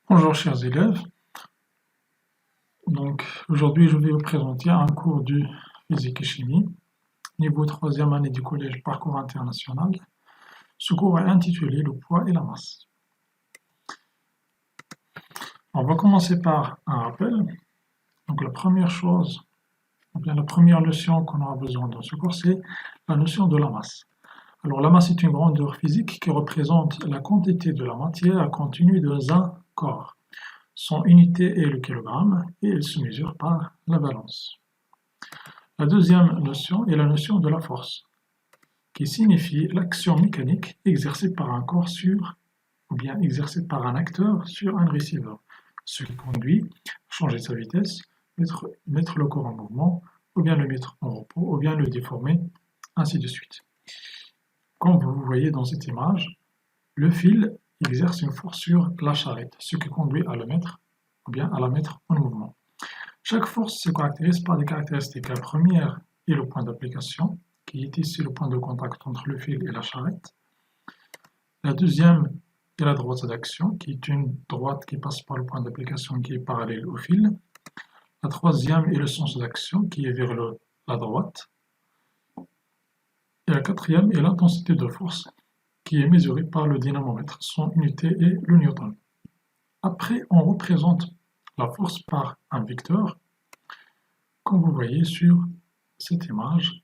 Bonjour chers élèves, donc aujourd'hui je vais vous présenter un cours de physique et chimie, niveau 3e année du collège Parcours International. Ce cours est intitulé Le poids et la masse. On va commencer par un rappel. Donc la première chose, ou bien la première notion qu'on aura besoin dans ce cours, c'est la notion de la masse. Alors la masse est une grandeur physique qui représente la quantité de la matière contenue dans un corps. Son unité est le kilogramme et elle se mesure par la balance. La deuxième notion est la notion de la force, qui signifie l'action mécanique exercée par un corps ou bien exercée par un acteur sur un receveur, ce qui conduit à changer sa vitesse, mettre le corps en mouvement, ou bien le mettre en repos, ou bien le déformer, ainsi de suite. Comme vous voyez dans cette image, le fil exerce une force sur la charrette, ce qui conduit à le mettre, ou bien à la mettre en mouvement. Chaque force se caractérise par des caractéristiques. La première est le point d'application, qui est ici le point de contact entre le fil et la charrette. La deuxième est la droite d'action, qui est une droite qui passe par le point d'application qui est parallèle au fil. La troisième est le sens d'action, qui est vers la droite. Et la quatrième est l'intensité de force, qui est mesurée par le dynamomètre. Son unité est le newton. Après, on représente la force par un vecteur, comme vous voyez sur cette image.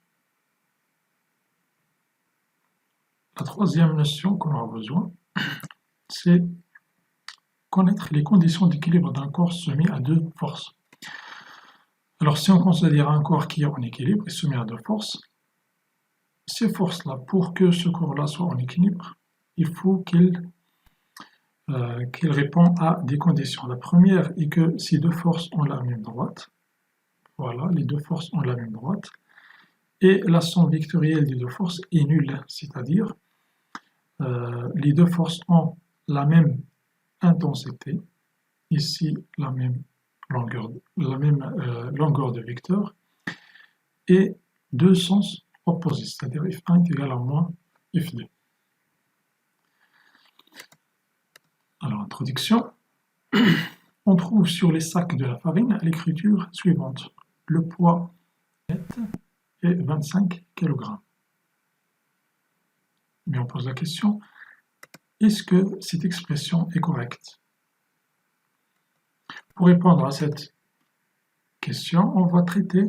La troisième notion qu'on aura besoin, c'est connaître les conditions d'équilibre d'un corps soumis à deux forces. Alors si on considère un corps qui est en équilibre et soumis à deux forces, ces forces-là, pour que ce corps-là soit en équilibre, il faut qu'il répond à des conditions. La première est que ces deux forces ont la même droite. Voilà, les deux forces ont la même droite. Et la somme vectorielle des deux forces est nulle, c'est-à-dire les deux forces ont la même intensité, ici la même longueur de vecteur, et deux sens opposés, c'est-à-dire f1 est égal à moins f2. Alors, introduction. On trouve sur les sacs de la farine l'écriture suivante. Le poids net est 25 kg. Mais on pose la question, est-ce que cette expression est correcte? Pour répondre à cette question, on va traiter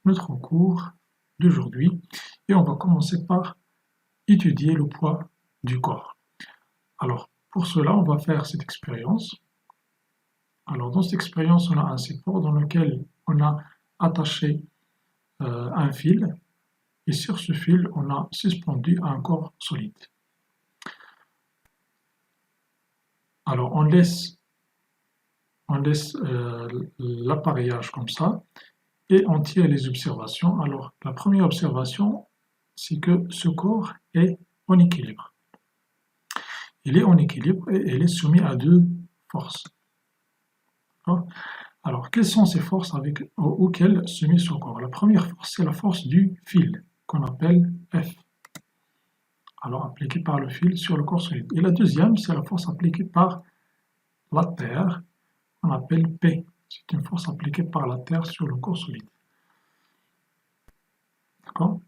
notre cours d'aujourd'hui et on va commencer par étudier le poids du corps. Alors, pour cela, on va faire cette expérience. Alors, dans cette expérience, on a un support dans lequel on a attaché un fil et sur ce fil, on a suspendu un corps solide. Alors, on laisse l'appareillage comme ça et on tire les observations. Alors, la première observation, c'est que ce corps est en équilibre. Il est en équilibre et il est soumis à deux forces. Alors, quelles sont ces forces auxquelles se met ce corps? La première force, c'est la force du fil, qu'on appelle F. Alors, appliquée par le fil sur le corps solide. Et la deuxième, c'est la force appliquée par la Terre, qu'on appelle P. C'est une force appliquée par la Terre sur le corps solide. D'accord?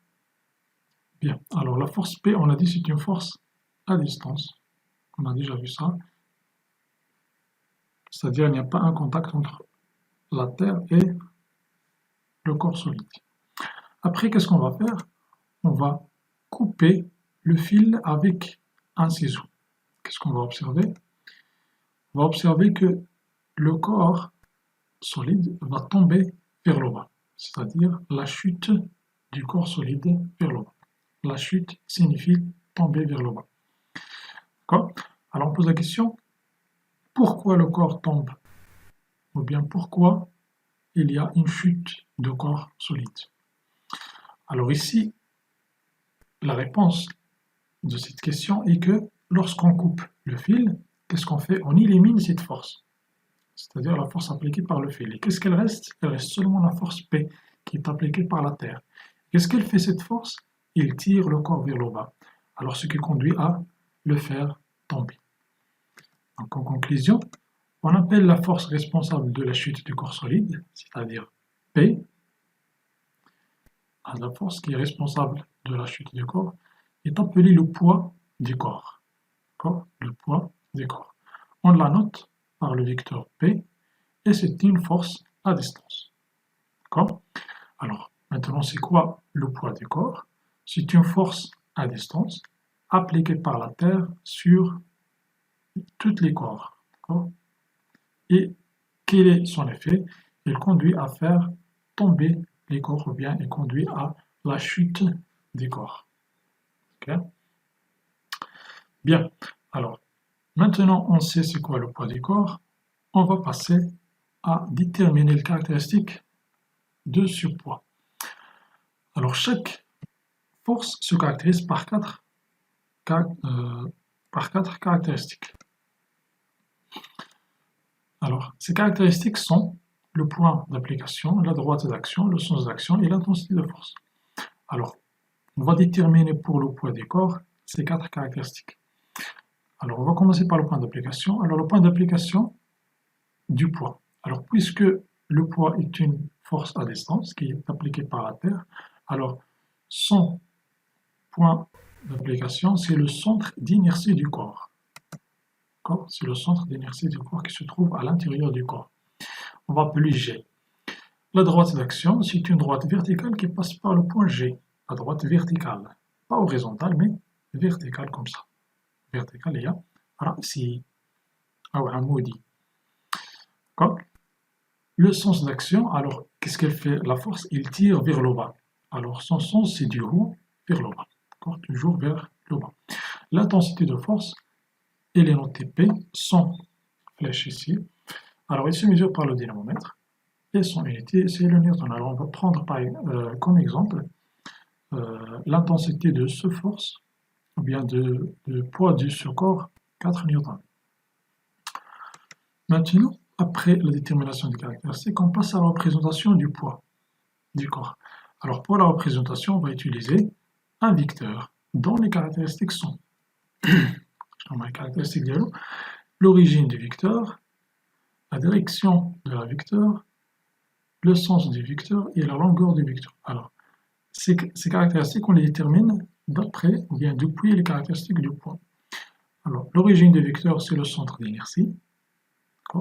Bien. Alors, la force P, on a dit, c'est une force à distance. On a déjà vu ça. C'est-à-dire qu'il n'y a pas un contact entre la Terre et le corps solide. Après, qu'est-ce qu'on va faire? On va couper le fil avec un ciseau. Qu'est-ce qu'on va observer? On va observer que le corps solide va tomber vers le bas, c'est-à-dire la chute du corps solide vers le bas. La chute signifie tomber vers le bas. D'accord? Alors on pose la question, pourquoi le corps tombe? Ou bien pourquoi il y a une chute de corps solide? Alors ici, la réponse de cette question est que lorsqu'on coupe le fil, qu'est-ce qu'on fait? On élimine cette force, c'est-à-dire la force appliquée par le fil. Et qu'est-ce qu'elle reste? Elle reste seulement la force P, qui est appliquée par la Terre. Qu'est-ce qu'elle fait cette force? Il tire le corps vers le bas, alors ce qui conduit à le faire tomber. Donc en conclusion, on appelle la force responsable de la chute du corps solide, c'est-à-dire P, la force qui est responsable de la chute du corps, est appelée le poids du corps. Le poids du corps. On la note par le vecteur P et c'est une force à distance. Alors, maintenant, c'est quoi le poids du corps? C'est une force à distance appliquée par la Terre sur tous les corps. Et quel est son effet? Il conduit à faire tomber les corps ou bien il conduit à la chute des corps. Bien, alors maintenant on sait c'est quoi le poids du corps, on va passer à déterminer les caractéristiques de ce poids. Alors chaque force se caractérise par quatre caractéristiques. Alors ces caractéristiques sont le point d'application, la droite d'action, le sens d'action et l'intensité de force. Alors on va déterminer pour le poids du corps ces quatre caractéristiques. Alors on va commencer par le point d'application. Alors le point d'application du poids. Alors puisque le poids est une force à distance qui est appliquée par la Terre, alors son point d'application c'est le centre d'inertie du corps. C'est le centre d'inertie du corps qui se trouve à l'intérieur du corps. On va appeler G. La droite d'action, c'est une droite verticale qui passe par le point G. La droite verticale, pas horizontale, mais verticale comme ça. Verticale, il y a رأسي أو عمودي. Le sens d'action, alors qu'est-ce qu'elle fait? La force, il tire vers le bas. Alors son sens, c'est du haut vers le bas. Toujours vers le bas. L'intensité de force, elle est notée P, sans flèche ici. Alors il se mesure par le dynamomètre. Et son unité, c'est le newton. Alors on va prendre comme exemple l'intensité de ce force, ou bien de poids du ce corps, 4 newtons. Maintenant, après la détermination des caractéristiques, on passe à la représentation du poids du corps. Alors pour la représentation, on va utiliser un vecteur dont les caractéristiques sont les caractéristiques de l'origine du vecteur, la direction de la vecteur, le sens du vecteur et la longueur du vecteur. Alors, ces caractéristiques, on les détermine d'après ou bien depuis les caractéristiques du poids. Alors, l'origine du vecteur, c'est le centre d'inertie.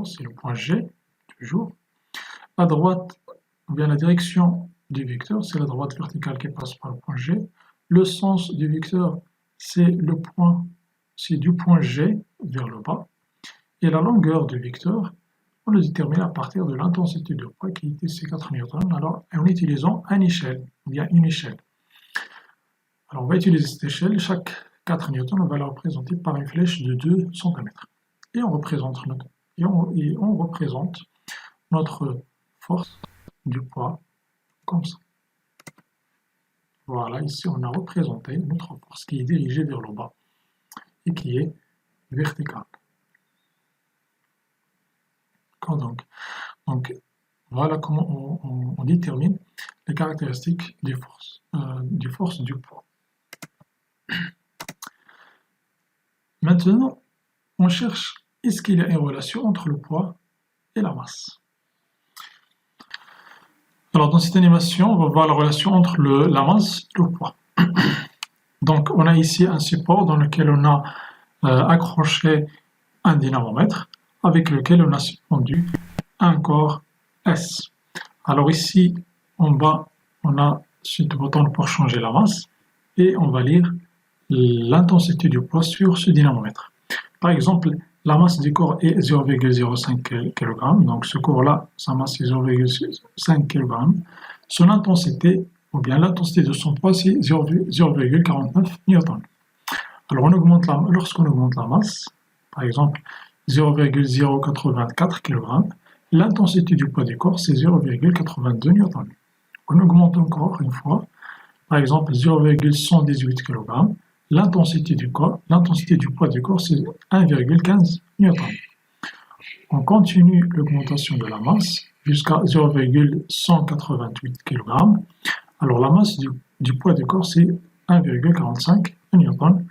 C'est le point G, toujours. La droite, ou bien la direction du vecteur, c'est la droite verticale qui passe par le point G. Le sens du vecteur, c'est du point G vers le bas. Et la longueur du vecteur, on le détermine à partir de l'intensité de poids qui est ici 4 newtons, alors en utilisant une échelle. Alors on va utiliser cette échelle, chaque 4 newtons, on va la représenter par une flèche de 2 cm. Et on représente notre force du poids comme ça. Voilà, ici on a représenté notre force qui est dirigée vers le bas et qui est verticale. Donc voilà comment on détermine les caractéristiques des forces du poids. Maintenant, on cherche est-ce qu'il y a une relation entre le poids et la masse. Alors dans cette animation, on va voir la relation entre la masse et le poids. Donc on a ici un support dans lequel on a accroché un dynamomètre avec lequel on a suspendu un corps S. Alors ici, en bas, on a ce bouton pour changer la masse et on va lire l'intensité du poids sur ce dynamomètre. Par exemple, la masse du corps est 0,05 kg, donc ce corps-là, sa masse est 0,5 kg. Son intensité, ou bien l'intensité de son poids, c'est 0,49 newton. Alors lorsqu'on augmente la masse, par exemple 0,084 kg, l'intensité du poids du corps, c'est 0,82 newton. On augmente encore une fois, par exemple 0,118 kg, l'intensité du poids du corps, c'est 1,15 newton. On continue l'augmentation de la masse jusqu'à 0,188 kg. Alors la masse du poids du corps, c'est 1,45 newton,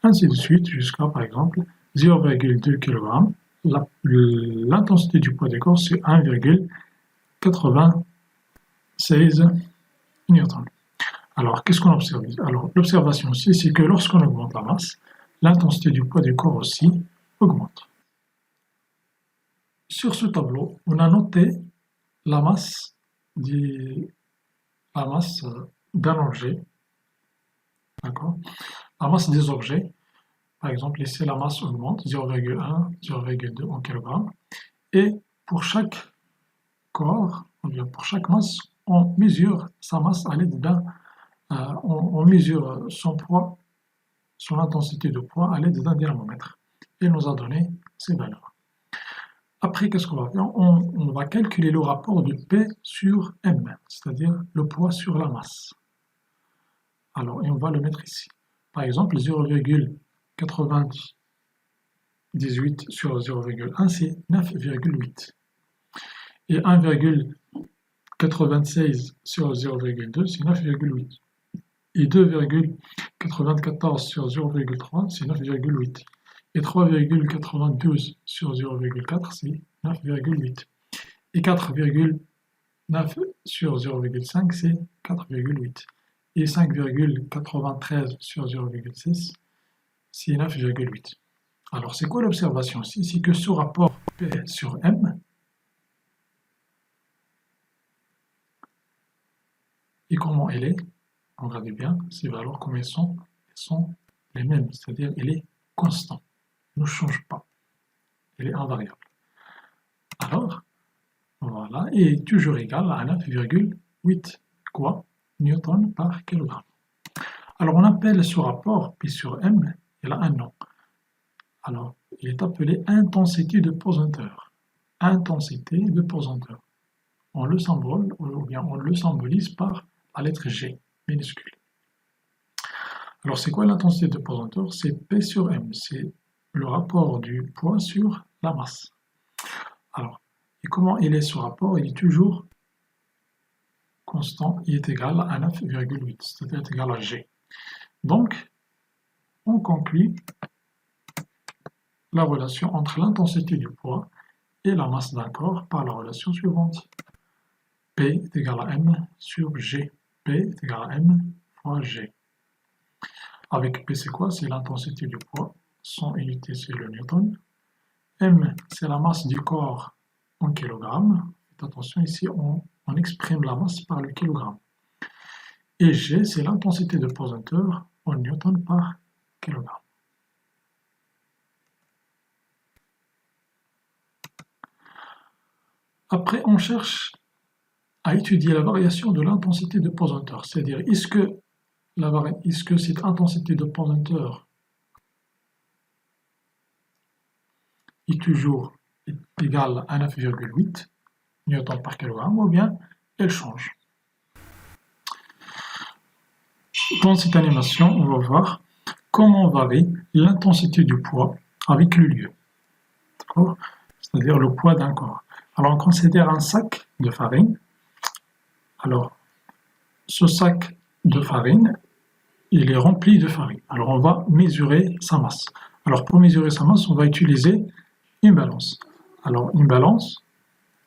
ainsi de suite jusqu'à, par exemple, 0,2 kg, l'intensité du poids du corps, c'est 1,96 newtons. Alors, qu'est-ce qu'on observe? Alors, l'observation aussi, c'est que lorsqu'on augmente la masse, l'intensité du poids du corps aussi augmente. Sur ce tableau, on a noté la masse d'un objet, d'accord? La masse des objets, par exemple, ici la masse augmente 0,1, 0,2 en kg, et pour chaque corps, ou bien pour chaque masse, on mesure sa masse à l'aide on mesure son poids, son intensité de poids à l'aide d'un dynamomètre. Et il nous a donné ces valeurs. Après, qu'est-ce qu'on va faire? On va calculer le rapport de P sur M, c'est-à-dire le poids sur la masse. Alors, et on va le mettre ici. Par exemple, 0,98 sur 0,1, c'est 9,8. Et 1,96 sur 0,2, c'est 9,8. Et 2,94 sur 0,3, c'est 9,8. Et 3,92 sur 0,4, c'est 9,8. Et 4,9 sur 0,5, c'est 4,8. Et 5,93 sur 0,6, c'est 9,8. Alors, c'est quoi l'observation ici? C'est que ce rapport P sur M, et comment elle est? Regardez bien, ces valeurs, comme elles sont les mêmes, c'est-à-dire elle est constante, ne change pas, elle est invariable. Alors, voilà, et est toujours égale à 9,8 quoi? Newton par kilogramme. Alors, on appelle ce rapport P sur M, il a un nom. Alors, il est appelé intensité de pesanteur. Intensité de pesanteur. On le symbole, ou bien on le symbolise par la lettre G, minuscule. Alors, c'est quoi l'intensité de pesanteur? C'est P sur M, c'est le rapport du poids sur la masse. Alors, et comment il est ce rapport? Il est toujours constant, il est égal à 9,8, c'est-à-dire égal à G. Donc, on conclut la relation entre l'intensité du poids et la masse d'un corps par la relation suivante. P est égal à M sur G. P est égal à M fois G. Avec P, c'est quoi? C'est l'intensité du poids. Son unité, c'est le newton. M, c'est la masse du corps en kilogrammes. Faites attention, ici, on exprime la masse par le kilogramme. Et G, c'est l'intensité de pesanteur en newton par kilogramme. Après, on cherche à étudier la variation de l'intensité de pesanteur. C'est-à-dire, est-ce que cette intensité de pesanteur est toujours égale à 9,8 newton par kilogramme, ou bien elle change. Dans cette animation, on va voir comment varie l'intensité du poids avec le lieu. D'accord? C'est-à-dire le poids d'un corps. Alors, on considère un sac de farine. Alors, ce sac de farine, il est rempli de farine. Alors, on va mesurer sa masse. Alors, pour mesurer sa masse, on va utiliser une balance. Alors, une balance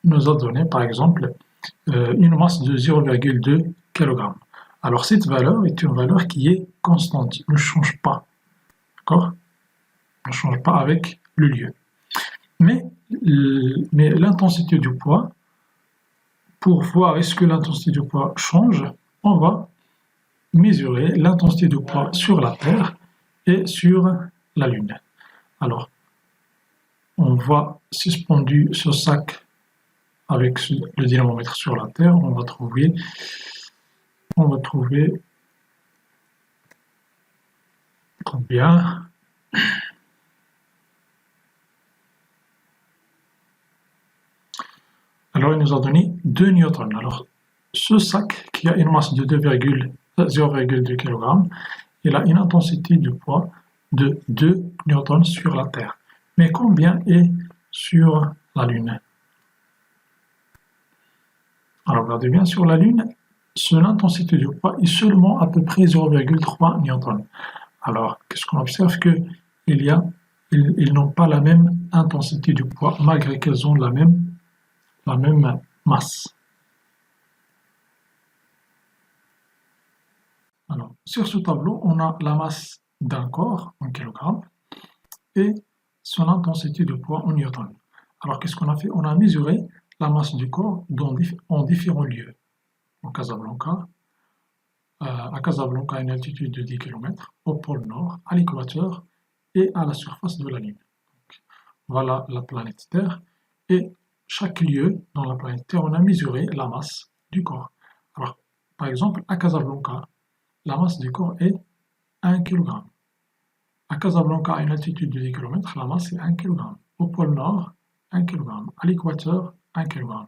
nous a donné, par exemple, une masse de 0,2 kg. Alors, cette valeur est une valeur qui est constante, ne change pas. D'accord? Ne change pas avec le lieu. Mais l'intensité du poids, pour voir est-ce que l'intensité du poids change, on va mesurer l'intensité du poids sur la Terre et sur la Lune. Alors, on voit suspendu ce sac avec le dynamomètre sur la Terre, on va trouver combien. Alors, il nous a donné 2 newtons. Alors, ce sac qui a une masse de 0,2 kg, il a une intensité de poids de 2 newtons sur la Terre. Mais combien est sur la Lune? Alors, regardez bien, sur la Lune, l'intensité du poids est seulement à peu près 0,3 newtons. Alors, qu'est-ce qu'on observe? Qu'il y a ils n'ont pas la même intensité du poids, malgré qu'elles ont la même masse. Alors, sur ce tableau, on a la masse d'un corps en kilogrammes et son intensité de poids en newton. Alors, qu'est-ce qu'on a fait? On a mesuré la masse du corps en différents lieux. À Casablanca, à une altitude de 10 km, au pôle Nord, à l'équateur et à la surface de la Lune. Donc, voilà la planète Terre. Et chaque lieu dans la planète Terre, on a mesuré la masse du corps. Alors, par exemple, à Casablanca, la masse du corps est 1 kg. À Casablanca, à une altitude de 10 km, la masse est 1 kg. Au pôle Nord, 1 kg. À l'équateur, 1 kg.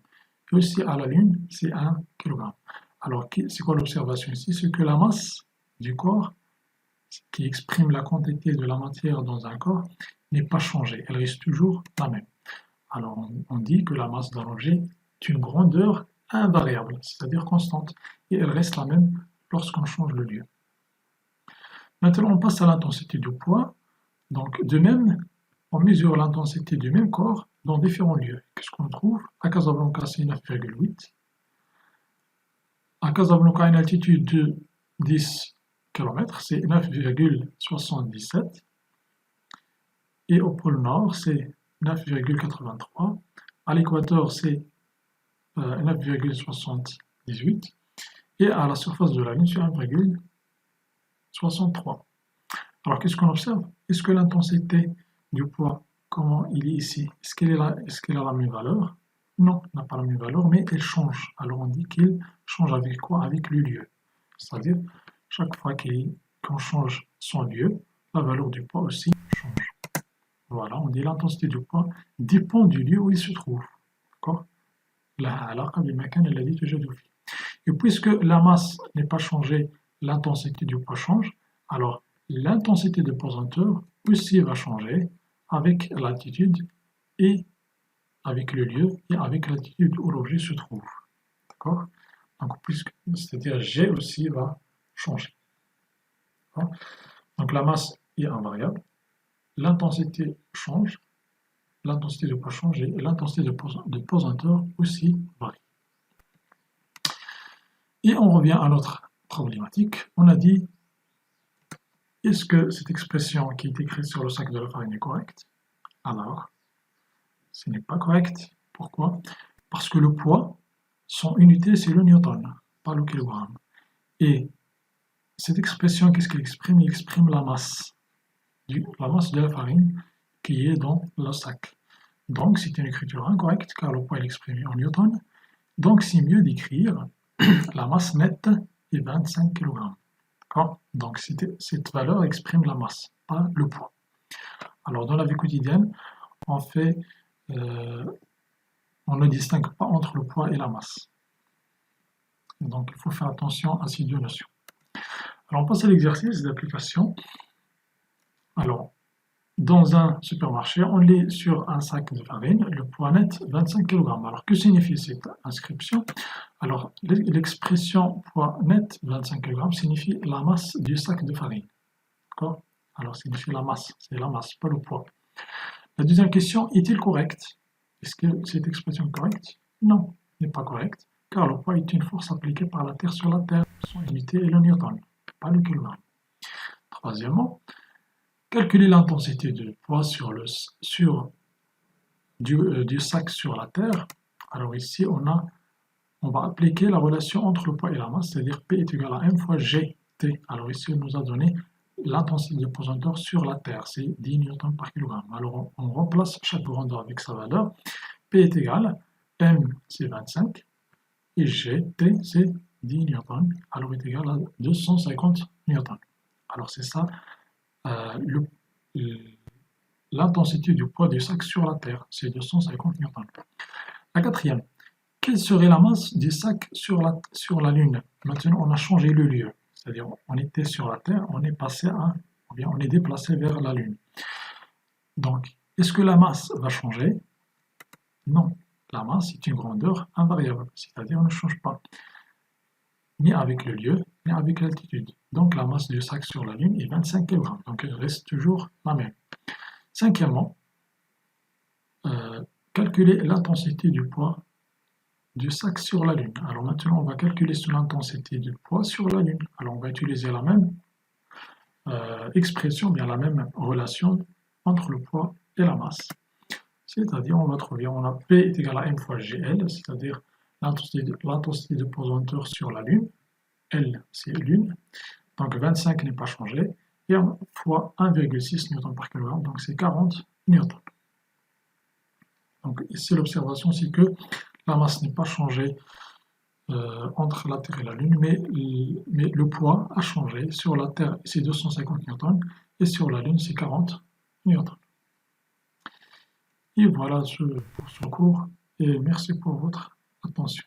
Et aussi à la Lune, c'est 1 kg. Alors, c'est quoi l'observation ici? C'est que la masse du corps, qui exprime la quantité de la matière dans un corps, n'est pas changée. Elle reste toujours la même. Alors, on dit que la masse d'un objet est une grandeur invariable, c'est-à-dire constante, et elle reste la même lorsqu'on change le lieu. Maintenant, on passe à l'intensité du poids. Donc, de même, on mesure l'intensité du même corps dans différents lieux. Qu'est-ce qu'on trouve? À Casablanca, c'est 9,8. À Casablanca, à une altitude de 10 km, c'est 9,77. Et au pôle Nord, c'est 9,83. À l'équateur, c'est 9,78. Et à la surface de la Lune, c'est 1,63. Alors, qu'est-ce qu'on observe? Est-ce que l'intensité du poids, comment il est ici, est-ce qu'elle a la même valeur? Non, elle n'a pas la même valeur, mais elle change. Alors, on dit qu'il change avec quoi? Avec le lieu. C'est-à-dire, chaque fois qu'on change son lieu, la valeur du poids aussi change. Voilà, on dit l'intensité du poids dépend du lieu où il se trouve. D'accord? Et puisque la masse n'est pas changée, l'intensité du poids change, alors l'intensité de pesanteur aussi va changer avec l'altitude et avec le lieu et avec l'altitude où l'objet se trouve. D'accord? Donc, c'est-à-dire G aussi va changer. Donc la masse est invariable, l'intensité change, l'intensité de poids change et l'intensité de pesanteur aussi varie. Et on revient à notre problématique. On a dit, est-ce que cette expression qui est écrite sur le sac de la farine est correcte? Alors, ce n'est pas correct. Pourquoi? Parce que le poids, son unité, c'est le newton, pas le kilogramme. Et cette expression, qu'est-ce qu'elle exprime? Elle exprime la masse de la farine qui est dans le sac. Donc, c'est une écriture incorrecte car le poids est exprimé en newton. Donc, c'est mieux d'écrire la masse nette est 25 kg. Donc, cette valeur exprime la masse, pas le poids. Alors, dans la vie quotidienne, on ne distingue pas entre le poids et la masse. Donc, il faut faire attention à ces deux notions. Alors, on passe à l'exercice d'application. Alors, dans un supermarché, on lit sur un sac de farine le poids net 25 kg. Alors, que signifie cette inscription? Alors, l'expression poids net 25 kg signifie la masse du sac de farine. D'accord? Alors, signifie la masse, c'est la masse, pas le poids. La deuxième question, est-il correct? Est-ce que cette expression est correcte? Non, elle n'est pas correcte, car le poids est une force appliquée par la Terre sur la Terre. Son unité est le newton, pas le kilogramme. Troisièmement, calculer l'intensité de poids du sac sur la Terre. Alors ici, on va appliquer la relation entre le poids et la masse, c'est-à-dire P est égal à M fois GT. Alors ici, on nous a donné l'intensité de pesanteur sur la Terre, c'est 10 newtons par kilogramme. Alors on remplace chaque grandeur avec sa valeur. P est égal, M c'est 25, et GT c'est 10 newtons, alors est égal à 250 newtons. Alors c'est ça l'intensité du poids du sac sur la Terre, c'est 250 newtons. La quatrième, quelle serait la masse du sac sur la Lune? Maintenant, on a changé le lieu, c'est-à-dire on était sur la Terre, on est déplacé vers la Lune. Donc, est-ce que la masse va changer? Non, la masse est une grandeur invariable, c'est-à-dire on ne change pas, ni avec le lieu, ni avec l'altitude. Donc la masse du sac sur la Lune est 25 kg, donc elle reste toujours la même. Cinquièmement, calculer l'intensité du poids du sac sur la Lune. Alors maintenant, on va calculer l'intensité du poids sur la Lune. Alors on va utiliser la même expression, bien la même relation entre le poids et la masse. C'est-à-dire, on va trouver, on a P est égal à M fois GL, c'est-à-dire l'intensité de pesanteur sur la Lune. L, c'est Lune. Donc 25 n'est pas changé. Et fois 1,6 newton par kilogramme, donc c'est 40 newtons. Donc ici, l'observation, c'est que la masse n'est pas changée entre la Terre et la Lune, mais le poids a changé. Sur la Terre, c'est 250 newtons, et sur la Lune, c'est 40 newtons. Et voilà pour ce cours, et merci pour votre attention.